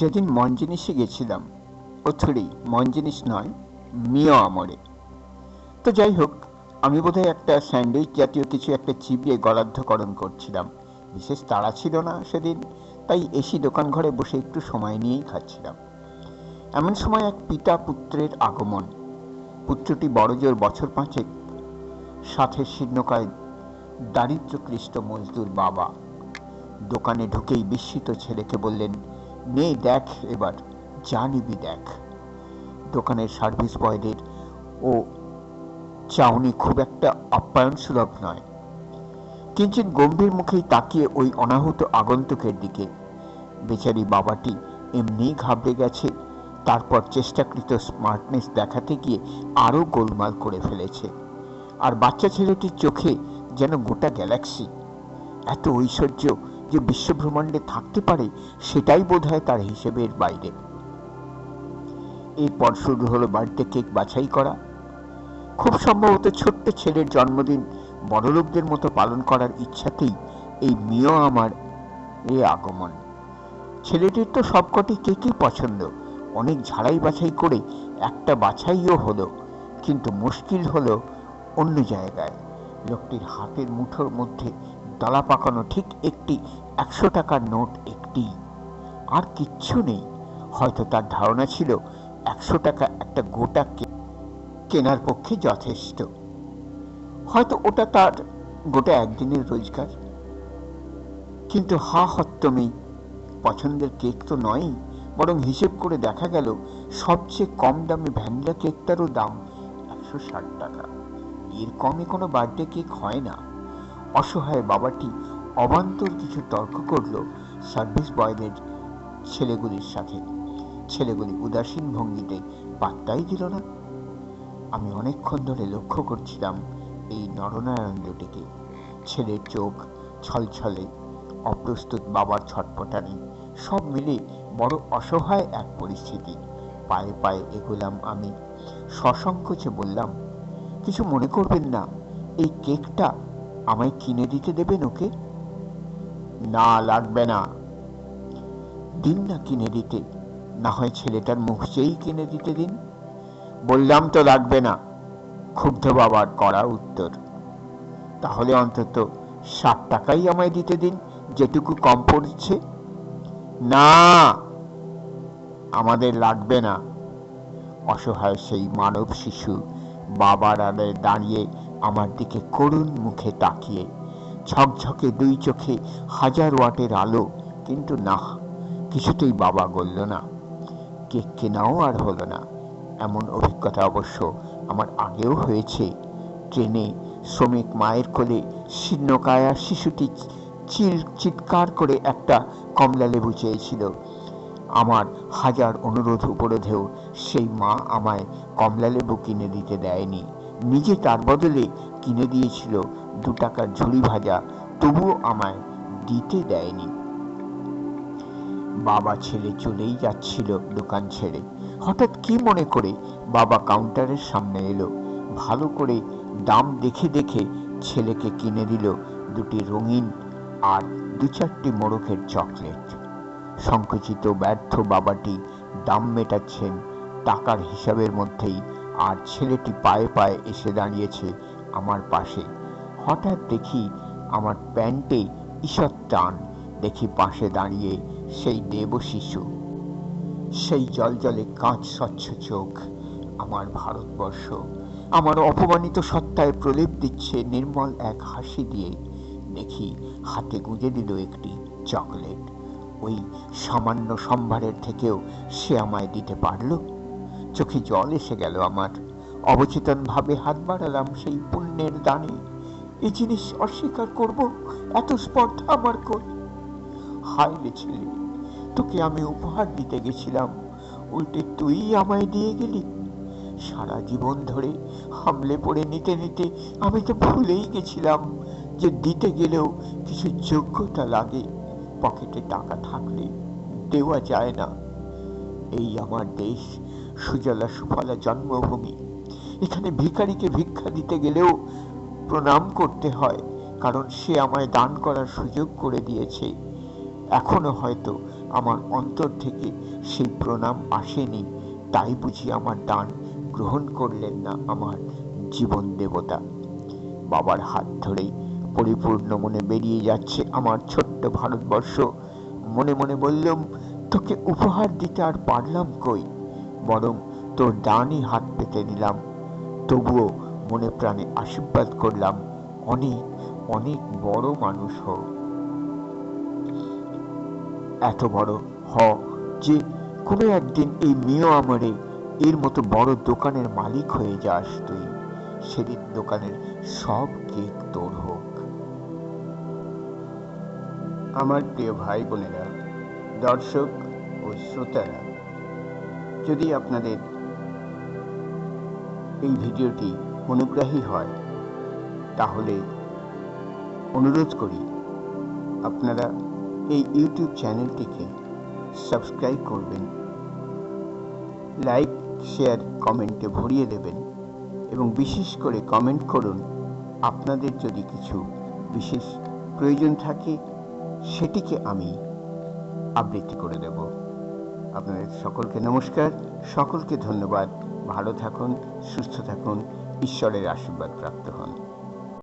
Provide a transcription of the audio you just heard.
সেদিন মঞ্জিনিসে গেছিলাম, ওথুরি মঞ্জিনিস নয়, মিও আমরে। তো যাই হোক, আমি বোধহয় একটা স্যান্ডউইচ জাতীয় কিছু একটা চিবিয়ে গলাধ্যকরণ করছিলাম। বিশেষ তাড়া ছিল না সেদিন, তাই এসি দোকান ঘরে বসে একটু সময় নিয়েই খাচ্ছিলাম। এমন সময় এক পিতা পুত্রের আগমন। পুত্রটি বড়জোর বছর 5, সাথে শীর্ণকায় দারিদ্র্যক্লিষ্ট মজদুর বাবা। দোকানে ঢুকেই বিস্মিত ছেলেকে বললেন, নে দেখ, এবার যা নিবি দেখ। দোকানের সার্ভিস বয়দের ও চাউনি খুব একটা আপ্যায়ন সুলভ নয়। কিঞ্চিৎ গম্ভীর মুখেই তাকিয়ে ওই অনাহূত আগন্তুকের দিকে। বেচারি বাবাটি এমনি ঘাবড়ে গেছে, তারপর চেষ্টাকৃত স্মার্টনেস দেখাতে গিয়ে আরো গোলমাল করে ফেলেছে। আর বাচ্চা ছেলেটির চোখে যেন গোটা গ্যালাক্সি। এত ঐশ্বর্য যে বিশ্বব্রহ্মাণ্ডে থাকতে পারে, সেটাই বোধহয় তার হিসেবের বাইরে। এরপর শুরু হলো বাড়িতে কেক বাছাই করা। খুব সম্ভবত ছোট্ট ছেলের জন্মদিন বড়লোকদের মতো পালন করার ইচ্ছাতেই এই মিও আমার আগমন। ছেলেটির তো সবকটি কেকই পছন্দ। অনেক ঝাড়াই বাছাই করে একটা বাছাইও হলো, কিন্তু মুশকিল হলো অন্য জায়গায়। লোকটির হাতের মুঠোর মধ্যে দলা পাকানো ঠিক একটি 100 টাকার নোট, একটি, আর কিচ্ছু নেই। হয়তো তার ধারণা ছিল 100 টাকা একটা গোটা কেনার পক্ষে যথেষ্ট। হয়তো ওটা তার গোটা একদিনের রোজগার। কিন্তু হত্যমেই পছন্দের কেক তো নয়, বরং হিসেব করে দেখা গেল সবচেয়ে কম দামে ভ্যানিলা কেকটারও দাম 160 টাকা। এর কমে কোনো বার্থডে কেক হয় না। অসহায় বাবাটি অবান্তর কিছু তর্ক করল সার্ভিস বয়দের ছেলেগুলির সাথে। ছেলেগুলি উদাসীন ভঙ্গিতে পাত্তাই দিল না। আমি অনেকক্ষণ ধরে লক্ষ্য করছিলাম এই নরনারায়ণ দুটিকে। ছেলের চোখ ছলছলে, অপ্রস্তুত বাবার ছটপটানি, সব মিলে বড় অসহায় এক পরিস্থিতি। পায়ে পায়ে এগোলাম আমি। সসংকোচে বললাম, কিছু মনে করবেন না, এই কেকটা আমায় কিনে দিতে দেবেন ওকে? না, লাগবে না। দিন না কিনে দিতে, না হয় ছেলেটার মুখ চেয়েই কিনে দিতে দিন। বললাম তো লাগবে না, ক্ষুব্ধ বাবার কড়া উত্তর। তাহলে অন্তত 60 টাকাই আমায় দিতে দিন, যেটুকু কম পড়ছে। না, আমাদের লাগবে না। অসহায় সেই মানব শিশু বাবার আড়ে দাঁড়িয়ে আমার দিকে করুণ মুখে তাকিয়ে, ঝকঝকে 2 চোখে 1000 ওয়াটের আলো। কিন্তু না, কিছুতেই বাবা গলল না। কেক কেনাও আর হলো না। এমন অভিজ্ঞতা অবশ্য আমার আগেও হয়েছে। ট্রেনে শ্রমিক মায়ের কোলে শীর্ণকায়া শিশুটি চিৎকার করে একটা কমলা লেবু চেয়েছিল। আমার 1000 অনুরোধ উপরোধেও সেই মা আমায় কমলা লেবু কিনে দিতে দেয়নি। নিজে তার বদলে কিনে দিয়েছিল 2 টাকার ঝুড়ি ভাজা, তবুও আমায় দিতে দেয়নি। বাবা ছেলে চলেই যাচ্ছিল দোকান ছেড়ে। হঠাৎ কি মনে করে বাবা কাউন্টারের সামনে এলো। ভালো করে দাম দেখে দেখে ছেলেকে কিনে দিল 2টি রঙিন আর 2-4টি মোড়কের চকলেট। সংকুচিত ব্যর্থ বাবাটি দাম মেটাচ্ছেন টাকার হিসাবের মধ্যেই, আর ছেলেটি পায়ে পায়ে এসে দাঁড়িয়েছে আমার পাশে। হঠাৎ দেখি আমার প্যান্টে ঈষৎ টান। দেখি পাশে দাঁড়িয়ে সেই দেবশিশু, সেই জলজলে কাঁচ স্বচ্ছ চোখ। আমার ভারতবর্ষ আমার অপমানিত সত্তায় প্রলেপ দিচ্ছে নির্মল এক হাসি দিয়ে। দেখি হাতে গুঁজে দিল একটি চকলেট। ওই সামান্য সম্ভারের থেকেও সে আমায় দিতে পারল। চোখে জল এসে গেল আমার। অবচেতন ভাবে হাত বাড়ালাম সেই পুণ্যের দানে। এই জিনিস অস্বীকার করব? এত স্পর্ধা আমার কই? হায় রে ছেলে, তোকে আমি উপহার দিতে গেছিলাম, উল্টে তুই আমায় দিয়ে গেলি। সারা জীবন ধরে হামলে পড়ে নিতে নিতে আমি তো ভুলেই গেছিলাম যে দিতে গেলেও কিছু যোগ্যতা লাগে। পকেটে টাকা থাকলে দেওয়া যায় না। এই আমার দেশ, সুজলা সুফলা জন্মভূমি। এখানে ভিখারিকে ভিক্ষা দিতে গেলেও প্রণাম করতে হয়, কারণ সে আমায় দান করার সুযোগ করে দিয়েছে। এখনো হয়তো আমার অন্তর থেকে সেই প্রণাম আসেনি, তাই বুঝি আমার দান গ্রহণ করলেন না আমার জীবন দেবতা। বাবার হাত ধরে পরিপূর্ণ মনে বেরিয়ে যাচ্ছে আমার ছোট্ট ভারতবর্ষ। মনে মনে বললাম, তোকে উপহার দিতে আর পারলাম কই, বরং তোর ডানই হাত পেতে নিলাম। তবুও মনে প্রাণে আশীর্বাদ করলাম, অনেক অনেক বড় মানুষ হ, এত বড় হ যে কোনো একদিন এই মেয়েও আমারে এর মতো বড় দোকানের মালিক হয়ে যাস তুই। সেদিন দোকানের সব কেক তোর হোক। আমার প্রিয় ভাই বোনেরা, দর্শক ও শ্রোতারা, যদি আপনাদের এই ভিডিওটি অনুগ্রাহী হয় তাহলে অনুরোধ করি আপনারা এই ইউটিউব চ্যানেলটিকে সাবস্ক্রাইব করবেন, লাইক শেয়ার কমেন্টে ভরিয়ে দেবেন এবং বিশেষ করে কমেন্ট করুন আপনাদের যদি কিছু বিশেষ প্রয়োজন থাকে, সেটিকে আমি আবৃত্তি করে দেব। আপনাদের সকলকে নমস্কার, সকলকে ধন্যবাদ। ভালো থাকুন, সুস্থ থাকুন, ঈশ্বরের আশীর্বাদ প্রাপ্ত হন।